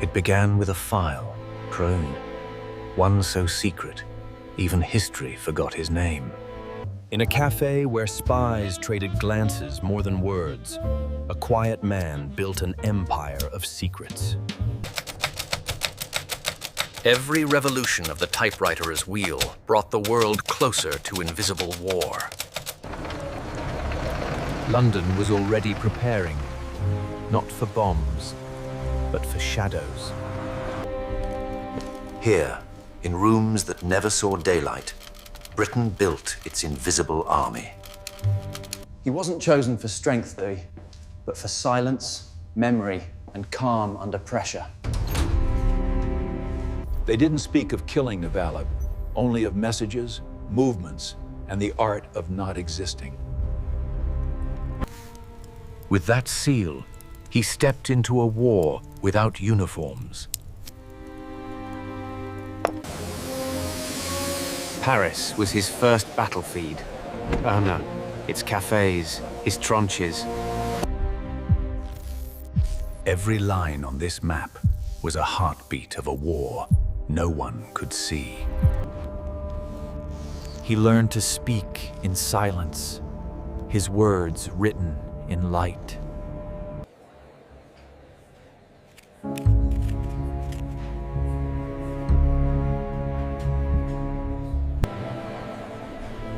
It began with a file, prone, one so secret, even history forgot his name. In a cafe where spies traded glances more than words, a quiet man built an empire of secrets. Every revolution of the typewriter's wheel brought the world closer to invisible war. London was already preparing, not for bombs, but for shadows. Here, in rooms that never saw daylight, Britain built its invisible army. He wasn't chosen for strength, though, but for silence, memory, and calm under pressure. They didn't speak of killing Navalib, only of messages, movements, and the art of not existing. With that seal, he stepped into a war without uniforms. Paris was his first battlefield. Oh no, its cafes, his tranches. Every line on this map was a heartbeat of a war no one could see. He learned to speak in silence, his words written in light.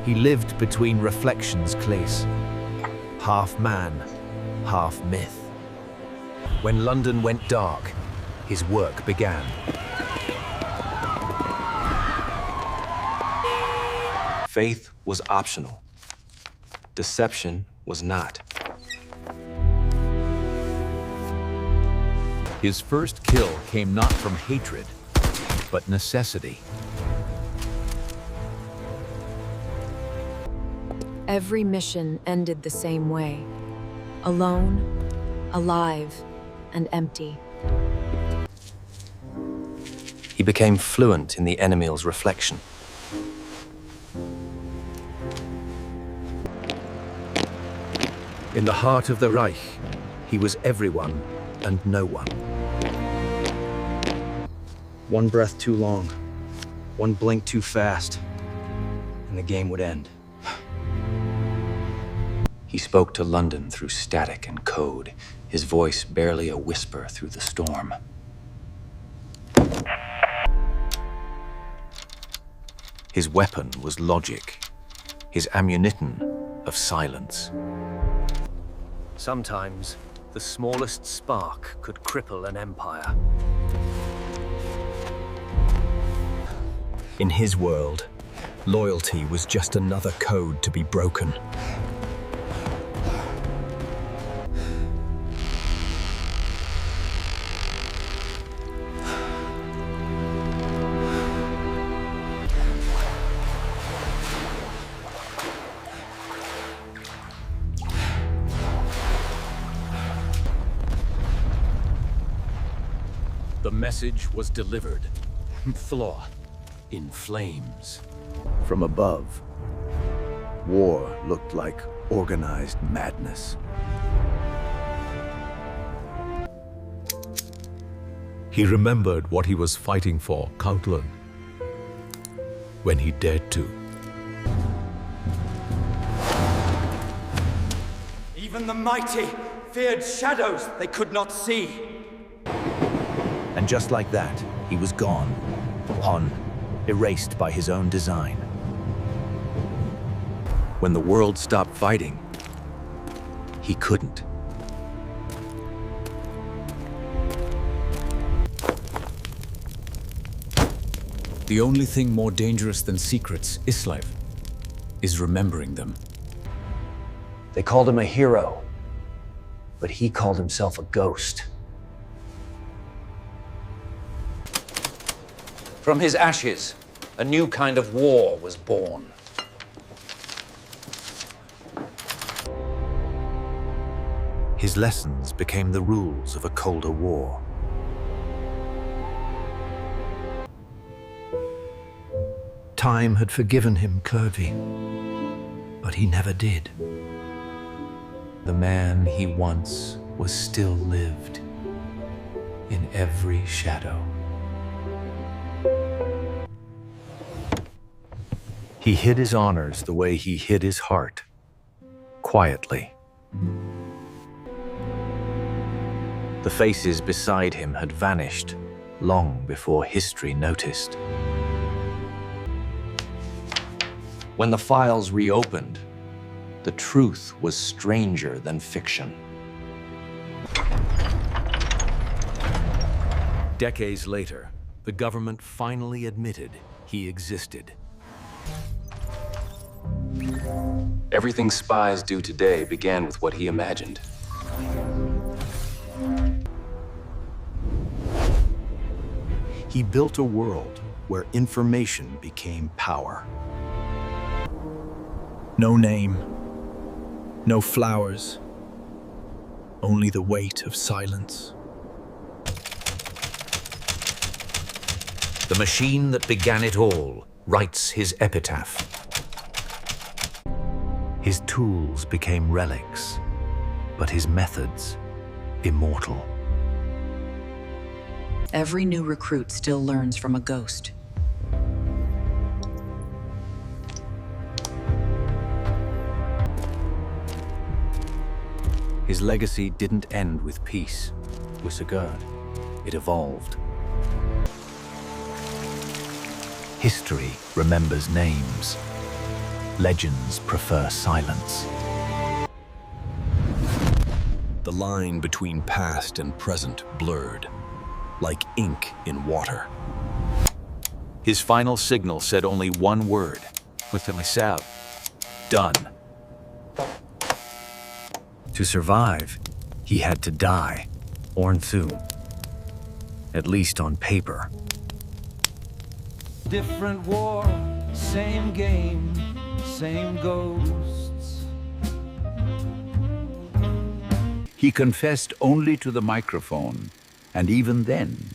He lived between reflections close, half man, half myth. When London went dark, his work began. Faith was optional. Deception was not. His first kill came not from hatred, but necessity. Every mission ended the same way. Alone, alive, and empty. He became fluent in the enemy's reflection. In the heart of the Reich, he was everyone and no one. One breath too long, one blink too fast, and the game would end. He spoke to London through static and code, his voice barely a whisper through the storm. His weapon was logic, his ammunition of silence. Sometimes, the smallest spark could cripple an empire. In his world, loyalty was just another code to be broken. The message was delivered, flaw, in flames. From above, war looked like organized madness. He remembered what he was fighting for, Coutlan, when he dared to. Even the mighty feared shadows they could not see. And just like that, he was gone, erased by his own design. When the world stopped fighting, he couldn't. The only thing more dangerous than secrets, Islev, is remembering them. They called him a hero, but he called himself a ghost. From his ashes, a new kind of war was born. His lessons became the rules of a colder war. Time had forgiven him Kirby, but he never did. The man he once was still lived. in every shadow. He hid his honors the way he hid his heart, quietly. The faces beside him had vanished long before history noticed. When the files reopened, the truth was stranger than fiction. Decades later, the government finally admitted he existed. Everything spies do today began with what he imagined. He built a world where information became power. No name, no flowers, only the weight of silence. The machine that began it all writes his epitaph. His tools became relics, but his methods immortal. Every new recruit still learns from a ghost. His legacy didn't end with peace, with Sigurd. It evolved. History remembers names. Legends prefer silence. The line between past and present blurred, like ink in water. His final signal said only one word. With myself. Done. To survive, he had to die, or soon. At least on paper. Different war, same game, same ghosts. He confessed only to the microphone, and even then,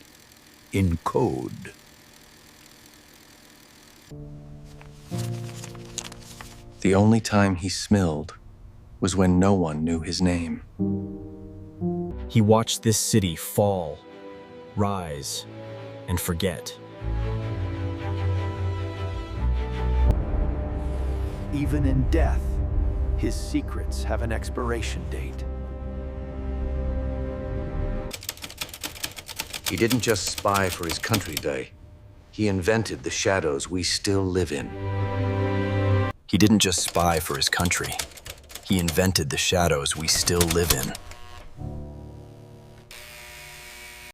in code. The only time he smilled was when no one knew his name. He watched this city fall, rise, and forget. Even in death, his secrets have an expiration date. He didn't just spy for his country, Day. He invented the shadows we still live in. He didn't just spy for his country. He invented the shadows we still live in.